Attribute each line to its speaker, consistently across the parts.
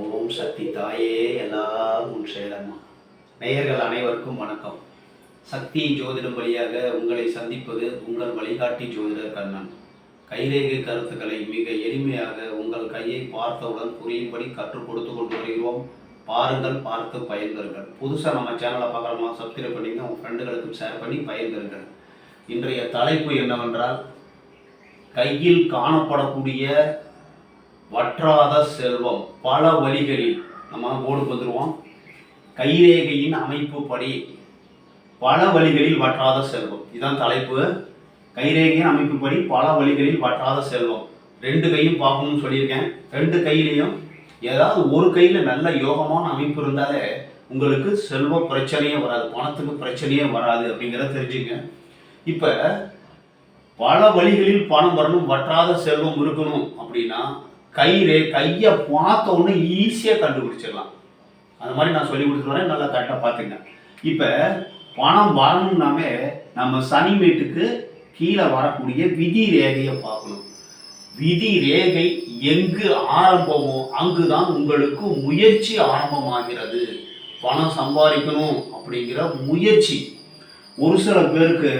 Speaker 1: ஓம் சக்தி தாயே எல்லாம் உன் செயலம்மா. நேயர்கள் அனைவருக்கும் வணக்கம். சக்தி ஜோதிடம் வழியாக உங்களை சந்திப்பது உங்கள் வழிகாட்டி ஜோதிடர் கண்ணன். கைரேகை கருத்துக்களை மிக எளிமையாக உங்கள் கையை பார்த்தவுடன் புரியும்படி கற்றுக் கொடுத்து கொண்டு வருகிறோம். பாருங்கள், பார்த்து பயன்பெறுங்கள். புதுசாக நம்ம சேனலை பார்க்கலாமா? சப்ஸ்கிரைப் பண்ணிங்க, உங்கள் ஃப்ரெண்டுகளுக்கும் ஷேர் பண்ணி பயன்பெறுங்கள். இன்றைய தலைப்பு என்னவென்றால், கையில் காணப்படக்கூடிய வற்றாத செல்வம். பல வழிகளில் நம்ம போர்டுக்கு வந்துடுவோம். கைரேகையின் அமைப்பு படி பல வழிகளில் வற்றாத செல்வம், இதுதான் தலைப்பு. கைரேகையின் அமைப்பு படி பல வழிகளில் வற்றாத செல்வம். ரெண்டு கையும் பார்க்கணும்னு சொல்லியிருக்கேன். ரெண்டு கையிலையும் ஏதாவது ஒரு கையில் நல்ல யோகமான அமைப்பு இருந்தாலே உங்களுக்கு செல்வ பிரச்சனையே வராது, பணத்துக்கு பிரச்சனையே வராது அப்படிங்கிறத தெரிஞ்சுங்க. இப்போ பல வழிகளில் பணம் வரணும், வற்றாத செல்வம் இருக்கணும் அப்படின்னா கையை பார்த்த உடனே ஈஸியாக கண்டுபிடிச்சிடலாம். அந்த மாதிரி நான் சொல்லி கொடுத்துருவேன், நல்லா கரெக்டாக பார்த்துங்க. இப்போ பணம் வரணும்னாமே நம்ம சனி வீட்டுக்கு கீழே வரக்கூடிய விதி ரேகையை பார்க்கணும். விதி ரேகை எங்கு ஆரம்பமோ அங்குதான் உங்களுக்கு முயற்சி ஆரம்பமாகிறது. பணம் சம்பாதிக்கணும் அப்படிங்கிற முயற்சி. ஒரு சில பேருக்கு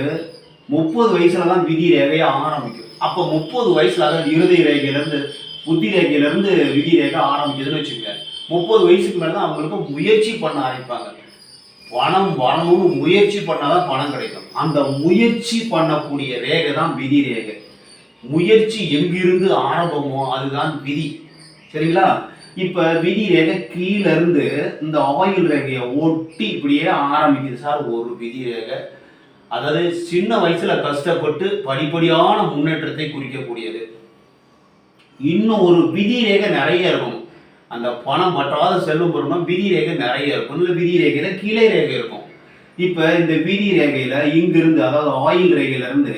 Speaker 1: 30 வயசுல தான் விதி ரேகையை ஆரம்பிக்கும். அப்போ 30 வயசுல, அதாவது இறுதி ரேகையிலேருந்து புத்தி ரேகையிலேருந்து விதி ரேகை ஆரம்பிக்குதுன்னு வச்சுக்கோங்க. 30 வயசுக்கு மேலே தான் அவங்களுக்கு முயற்சி பண்ண ஆரம்பிப்பாங்க. பணம் வரணும்னு முயற்சி பண்ணாதான் பணம் கிடைக்கும். அந்த முயற்சி பண்ணக்கூடிய ரேகை தான் விதி ரேகை. முயற்சி எங்கிருந்து ஆரம்பமோ அதுதான் விதி. சரிங்களா? இப்போ விதி ரேகை கீழேருந்து இந்த ஆயுள் ரேகையை ஒட்டி இப்படியே ஆரம்பிக்குது சார் ஒரு விதி ரேகை. அதாவது சின்ன வயசுல கஷ்டப்பட்டு படிப்படியான முன்னேற்றத்தை குறிக்கக்கூடியது. இன்னும் ஒரு விதி ரேகை நிறைய இருக்கும். அந்த பணம் வற்றாத செல்வம் பெறணும், விதி ரேகை நிறைய இருக்கும். இல்லை விதி ரேகையில கீழே ரேகை இருக்கும். இப்போ இந்த விதி ரேகையில இங்கிருந்து, அதாவது ஆயுள் ரேகையிலேருந்து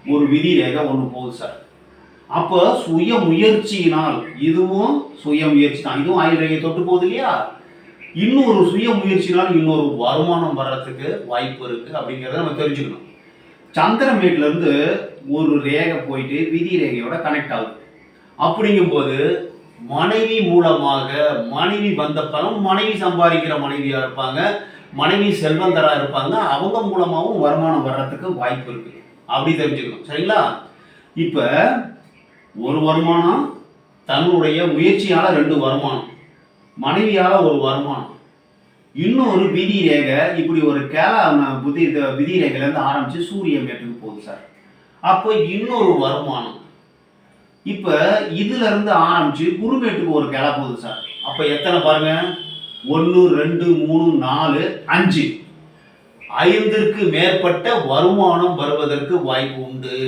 Speaker 1: ஒரு விதி ரேகை ஒன்று போகுது சார். அப்போ சுய முயற்சியினால், இதுவும் சுய முயற்சி தான், இதுவும் ஆயுள் ரேகையை தொட்டு போகுது இல்லையா? இன்னொரு சுய முயற்சினால் இன்னொரு வருமானம் வர்றதுக்கு வாய்ப்பு இருக்கு அப்படிங்கிறத நம்ம தெரிஞ்சுக்கணும். சந்திரமேட்ல இருந்து ஒரு ரேகை போயிட்டு விதி ரேகையோட கனெக்ட் ஆகுது. அப்படிங்கும்போது மனைவி மூலமாக, மனைவி வந்த பணம், மனைவி சம்பாதிக்கிற மனைவியா இருப்பாங்க, மனைவி செல்வந்தரா இருப்பாங்க, அவங்க மூலமாகவும் வருமானம் வர்றதுக்கு வாய்ப்பு இருக்கு. அப்படி தெரிஞ்சுக்கணும். சரிங்களா? இப்ப ஒரு வருமானம், தன்னுடைய முயற்சியால 2 வருமானம், மனைவியால ஒரு வருமானம், இன்னொரு விதி ரேகை. இப்படி ஒரு விதி ரேகையில இருந்து ஆரம்பிச்சு சூரிய மேட்டுக்கு போகுது சார். அப்போ இன்னொரு வருமானம். இப்ப இதுல இருந்து ஆரம்பிச்சு குருமேட்டுக்கு ஒரு கிளை போகுது சார். அப்ப எத்தனை பாருங்க? 1 2 3 4 5, 5ற்கு மேற்பட்ட வருமானம் வருவதற்கு வாய்ப்பு உண்டு.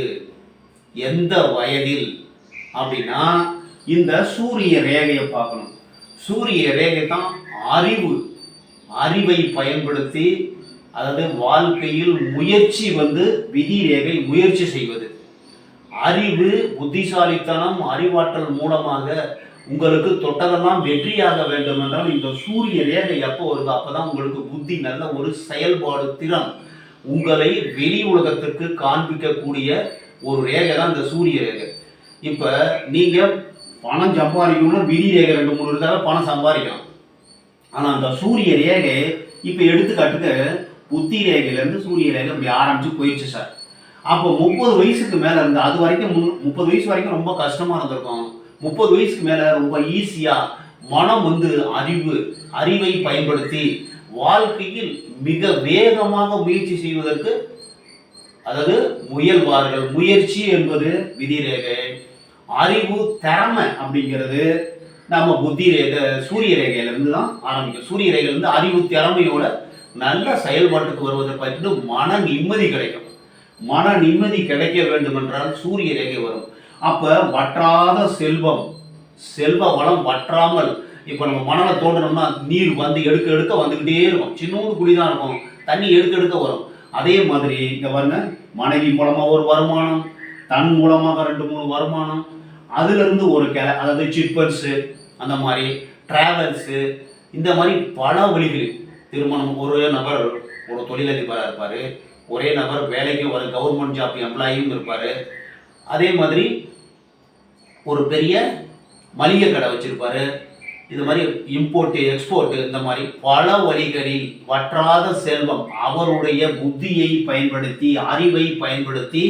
Speaker 1: எந்த வயதில் அப்படின்னா இந்த சூரிய ரேகையை பார்க்கணும். சூரிய ரேகை தான் அறிவை பயன்படுத்தி, அதாவது வாழ்க்கையில் முயற்சி விதி ரேகை முயற்சி செய்வது. அறிவு, புத்திசாலித்தனம், அறிவாற்றல் மூலமாக உங்களுக்கு தொட்டதெல்லாம் வெற்றியாக வேண்டும் என்றால் இந்த சூரிய ரேகை எப்போ வருதோ அப்பதான் உங்களுக்கு புத்தி, நல்ல ஒரு செயல்பாடு திறன், உங்களை வெளி உலகத்திற்கு காண்பிக்கக்கூடிய ஒரு ரேகை தான் இந்த சூரிய ரேகை. இப்ப நீங்க பணம் சம்பாதிக்கணும்னா விதி ரேகை 2 3 இருந்தாலும் பணம் சம்பாதிக்கலாம். ஆனா அந்த சூரிய ரேகை இப்ப எடுத்துக்காட்டுக்கு புத்தி ரேகையிலேருந்து சூரிய ரேகை இப்படி ஆரம்பிச்சு போயிடுச்சு சார். அப்போ 30 வயசுக்கு மேலே இருந்து, அது வரைக்கும் 30 வயசு வரைக்கும் ரொம்ப கஷ்டமாக இருந்திருக்கும். 30 வயசுக்கு மேலே ரொம்ப ஈஸியாக மனம் அறிவை பயன்படுத்தி வாழ்க்கையில் மிக வேகமாக முயற்சி செய்வதற்கு, அதாவது முயல்வார்கள். முயற்சி என்பது விதி ரேகை, அறிவு திறமை அப்படிங்கிறது நம்ம புத்தி ரேகை சூரிய ரேகையிலேருந்து தான் ஆரம்பிக்கும். சூரிய ரேகையிலேருந்து அறிவு திறமையோட நல்ல செயல்பாட்டுக்கு வருவதை பார்த்துட்டு மன நிம்மதி கிடைக்கும். மன நிம்மதி கிடைக்க வேண்டும் என்றால் சூரிய ரேகை வரும். அப்ப வற்றாத செல்வம், செல்வ வளம் வற்றாமல், இப்ப நம்ம மணலை தோண்டணும்னா நீர் எடுக்க வந்துகிட்டே இருக்கும். சின்னோண்டு குழி தான் இருக்கும், தண்ணி எடுக்க வரும். அதே மாதிரி இங்க பாருங்க, மனைவி மூலமா ஒரு வருமானம், தன் மூலமாக 2 3 வருமானம், அதுல இருந்து ஒரு கிளை, அதாவது சிட்பர்ஸ், அந்த மாதிரி டிராவல்ஸ், இந்த மாதிரி பல வழிகளில் திருமணம். ஒரு நபர் ஒரு தொழிலதிபராக இருப்பார், ஒரே நபர் வேலைக்கு ஒரு கவர்மெண்ட் ஜாப் எம்ப்ளாயும் இருப்பார். அதே மாதிரி ஒரு பெரிய மளிகை கடை வச்சிருப்பாரு, இது மாதிரி இம்போர்ட்டு எக்ஸ்போர்ட்டு இந்த மாதிரி பல வழிகளில் வற்றாத செல்வம் அவருடைய புத்தியை பயன்படுத்தி அறிவை பயன்படுத்தி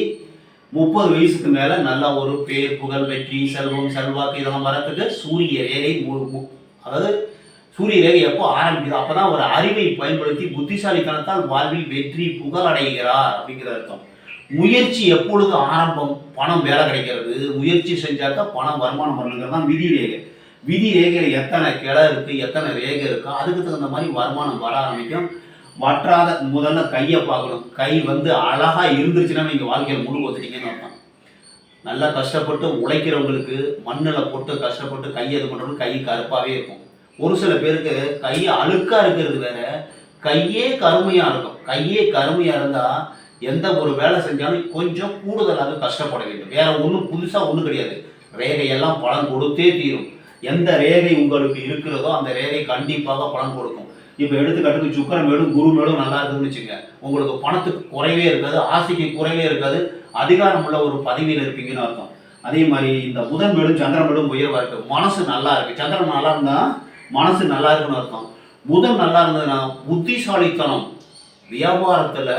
Speaker 1: 30 வயசுக்கு மேலே நல்ல ஒரு பேர் புகழ் வெற்றி செல்வம் செல்வாக்கு இதெல்லாம் வரத்துக்கு சூரிய ரேகை அதாவது சூரிய ரேகை எப்போ ஆரம்பிக்குது அப்போ தான் ஒரு அறிவை பயன்படுத்தி புத்திசாலித்தனத்தால் வாழ்வில் வெற்றி புகழ் அடைகிறார் அப்படிங்கிற அர்த்தம். முயற்சி எப்பொழுது ஆரம்பம் பணம் வேலை கிடைக்கிறது, முயற்சி செஞ்சாக்கா பணம் வருமானம் பண்ணுங்கிறது தான் விதி ரேகை. விதி ரேகையில் எத்தனை கிளை இருக்குது எத்தனை ரேகை இருக்கோ அதுக்கு தகுந்த மாதிரி வருமானம் வர ஆரம்பிக்கும். வற்றாத முதல்ல கையை பார்க்கணும். கை அழகாக இருந்துச்சுன்னா நீங்கள் வாழ்க்கையில் முழு ஒத்துட்டீங்கன்னு அர்த்தம். நல்லா கஷ்டப்பட்டு உழைக்கிறவங்களுக்கு மண்ணில் போட்டு கஷ்டப்பட்டு கை இது பண்ணுறவங்களுக்கு கை கருப்பாகவே இருக்கும். ஒரு சில பேருக்கு கை அழுக்காக இருக்கிறது வேற, கையே கருமையாக இருக்கும். கையே கருமையாக இருந்தால் எந்த ஒரு வேலை செஞ்சாலும் கொஞ்சம் கூடுதலாக கஷ்டப்பட வேண்டும். வேற ஒன்றும் புதுசாக ஒன்றும் கிடையாது. ரேகையெல்லாம் பலன் கொடுத்தே தீரும். எந்த ரேகை உங்களுக்கு இருக்கிறதோ அந்த ரேகை கண்டிப்பாக பலன் கொடுக்கும். இப்போ எடுத்துக்காட்டுக்கு சுக்கிரன் மேடும் குரு மேடும் நல்லா இருக்குதுன்னு வச்சுங்க, உங்களுக்கு பணத்துக்கு குறைவே இருக்காது, ஆசைக்கு குறைவே இருக்காது, அதிகாரம் உள்ள ஒரு பதவியில் இருப்பீங்கன்னு அர்த்தம். அதே மாதிரி இந்த புதன் மேடும் சந்திரன் மேடும் உயர்வாக இருக்குது, மனசு நல்லா இருக்குது. சந்திரன் நல்லா இருந்தால் மனசு நல்லா இருக்குன்னு அர்த்தம். புதன் நல்லா இருந்ததுன்னா புத்திசாலித்தனம், வியாபாரத்தில்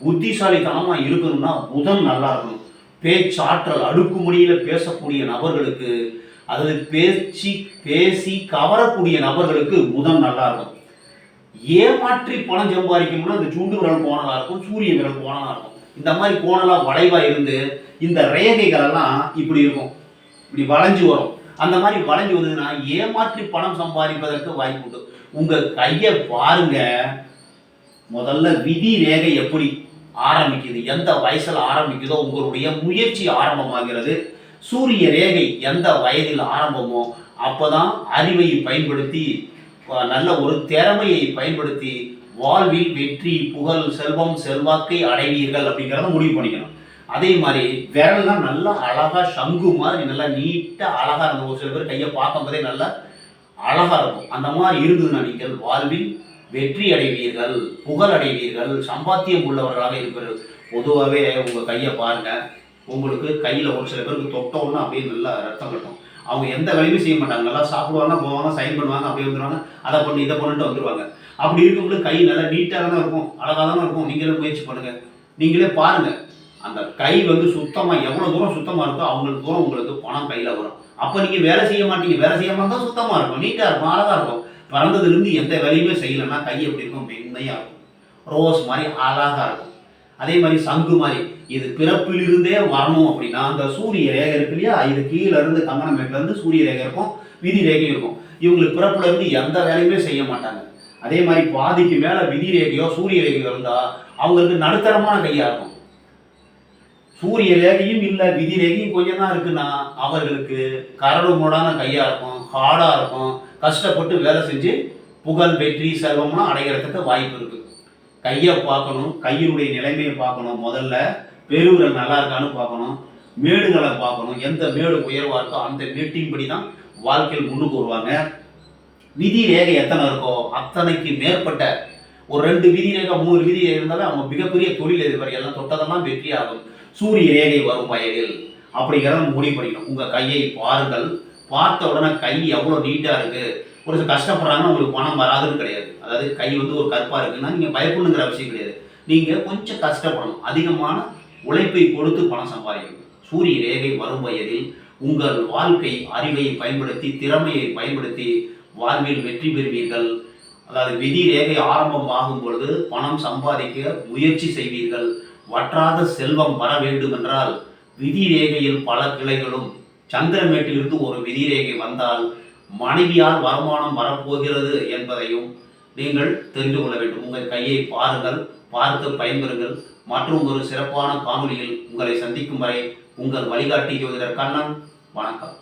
Speaker 1: புத்திசாலித்தனமாக இருக்கணும்னா புதன் நல்லா இருக்கணும். பேச்சாற்றல் அடுக்குமுறையில் பேசக்கூடிய நபர்களுக்கு, அதாவது பேசி கவரக்கூடிய நபர்களுக்கு புதன் நல்லா இருக்கும். ஏமாற்றி பணம் சம்பாதிக்கணும்னா அந்த சுண்டு விரல் கோணலாக இருக்கும், சூரிய விரல் கோணலாக இருக்கும். இந்த மாதிரி கோணலாக வளைவாக இருந்து இந்த ரேகைகளெல்லாம் இப்படி இருக்கும், இப்படி வளைஞ்சு வரும். அந்த மாதிரி வளைஞ்சு வந்ததுன்னா ஏமாற்றி பணம் சம்பாதிப்பதற்கு வாய்ப்பு உண்டு. உங்கள் கையை பாருங்க, முதல்ல விதி ரேகை எப்படி ஆரம்பிக்குது, எந்த வயசில் ஆரம்பிக்குதோ உங்களுடைய முயற்சி ஆரம்பமாகிறது. சூரிய ரேகை எந்த வயதில் ஆரம்பமோ அப்போதான் அறிவை பயன்படுத்தி நல்ல ஒரு திறமையை பயன்படுத்தி வாழ்வில் வெற்றி புகழ் செல்வம் செல்வாக்கை அடைவீர்கள் அப்படிங்கிறத முடிவு பண்ணிக்கணும். அதே மாதிரி விரல்லாம் நல்லா அழகாக சங்கு மாதிரி நல்லா நீட்டாக அழகாக இருந்த ஒரு சில பேர் கையை பார்க்கும்போதே நல்லா அழகாக இருக்கும். அந்த மாதிரி இருந்ததுன்னா நீங்கள் வாழ்வில் வெற்றி அடைவீர்கள் புகழ் அடைவீர்கள் சம்பாத்தியம் உள்ளவர்களாக இருப்பீர்கள். பொதுவாகவே உங்கள் கையை பாருங்கள், உங்களுக்கு கையில் ஒரு சில பேருக்கு தொட்டோன்னா அப்படியே நல்லா ரத்தம் கட்டும். அவங்க எந்த வேலையுமே செய்ய மாட்டாங்க, நல்லா சாப்பிடுவாங்க போவாங்க சைன் பண்ணுவாங்க அப்படியே வந்துடுவாங்க, அதை பண்ணி இதை பண்ணிட்டு வந்துடுவாங்க. அப்படி இருக்கும்போது கை நல்லா நீட்டாக தானே இருக்கும், அழகாக தானே இருக்கும். நீங்களே முயற்சி பண்ணுங்கள், நீங்களே பாருங்கள். அந்த கை சுத்தமாக எவ்வளோ தூரம் சுத்தமாக இருக்கோ அவங்களுக்கு தூரம் உங்களுக்கு பணம் கையில் வரும். அப்போ நீங்கள் வேலை செய்ய மாட்டீங்க, வேலை செய்யாமல் தான் சுத்தமாக இருக்கும், நீட்டாக இருக்கும், அழகாக இருக்கும். பிறந்ததுலேருந்து எந்த வேலையுமே செய்யலைன்னா கை எப்படி இருக்கும், மென்மையாக இருக்கும், ரோஸ் மாதிரி அழகாக இருக்கும். அதே மாதிரி சங்கு மாதிரி இது பிறப்பிலிருந்தே வரணும் அப்படின்னா அந்த சூரிய ரேகை இருக்கு இல்லையா, இது கீழே இருந்து கங்கணமேட்டிலேருந்து சூரிய ரேகை இருக்கும், விதி ரேகை இருக்கும். இவங்களுக்கு பிறப்புல இருந்து எந்த வேலையுமே செய்ய மாட்டாங்க. அதே மாதிரி பாதிக்கு மேலே விதி ரேகையோ சூரிய ரேகையோ இருந்தால் அவங்களுக்கு நடுத்தரமான கையாக இருக்கும். சூரிய ரேகையும் இல்லை விதி ரேகையும் கொஞ்சம் தான் இருக்குன்னா அவர்களுக்கு கரடு மூடான கையாக இருக்கும், ஹார்டாக இருக்கும், கஷ்டப்பட்டு வேலை செஞ்சு புகழ் வெற்றி செல்வம்லாம் அடைகிறதுக்கு வாய்ப்பு இருக்குது. கையை பார்க்கணும், கையினுடைய நிலைமையை பார்க்கணும், முதல்ல பெருவிரல் நல்லா இருக்கான்னு பார்க்கணும், மேடுகளை பார்க்கணும், எந்த மேடு உயர்வாக இருக்கோ அந்த மேட்டின்படி தான் வாழ்க்கையில் முன்னுக்கு வருவாங்க. விதி ரேகை எத்தனை இருக்கோ அத்தனைக்கு மேற்பட்ட ஒரு 2 விதி ரேகை 3 விதி ரேகை இருந்தாலும் அவங்க மிகப்பெரிய தொழில் எதிர்பார்க்க எல்லாம் தொட்டதெல்லாம் வெற்றி ஆகும். சூரிய ரேகை வரும் வயதில் அப்படிங்கிறத முடிவு பண்ணிக்கணும். உங்கள் கையை பாருங்கள், பார்த்த உடனே கை எவ்வளோ நீட்டாக இருக்குது. ஒரு சில கஷ்டப்படுறாங்கன்னா உங்களுக்கு பணம் வராதுன்னு கிடையாது. அதாவது கை ஒரு கருப்பாக இருக்குன்னா நீங்கள் பயப்படணுங்கிற அவசியம் கிடையாது. நீங்கள் கொஞ்சம் கஷ்டப்படணும், அதிகமான உழைப்பை கொடுத்து பணம் சம்பாதிக்கணும். சூரிய ரேகை வரும் வயதில் உங்கள் வாழ்க்கை அறிவை பயன்படுத்தி திறமையை பயன்படுத்தி வாழ்வில் வெற்றி பெறுவீர்கள். அதாவது விதி ரேகை ஆரம்பம் ஆகும் பொழுது பணம் சம்பாதிக்க முயற்சி செய்வீர்கள். வற்றாத செல்வம் வர வேண்டும் என்றால் விதி ரேகையில் பல கிளைகளும் சந்திரமேட்டிலிருந்து ஒரு விதி ரேகை வந்தால் மனைவியால் வருமானம் வரப்போகிறது என்பதையும் நீங்கள் தெரிந்து கொள்ள வேண்டும். உங்கள் கையை பாருங்கள், பார்த்து பயன்பெறுங்கள். மற்றும் ஒரு சிறப்பான காணொளியில் உங்களை சந்திக்கும் வரை உங்கள் வழிகாட்டி ஜோதிடர் கண்ணன். வணக்கம்.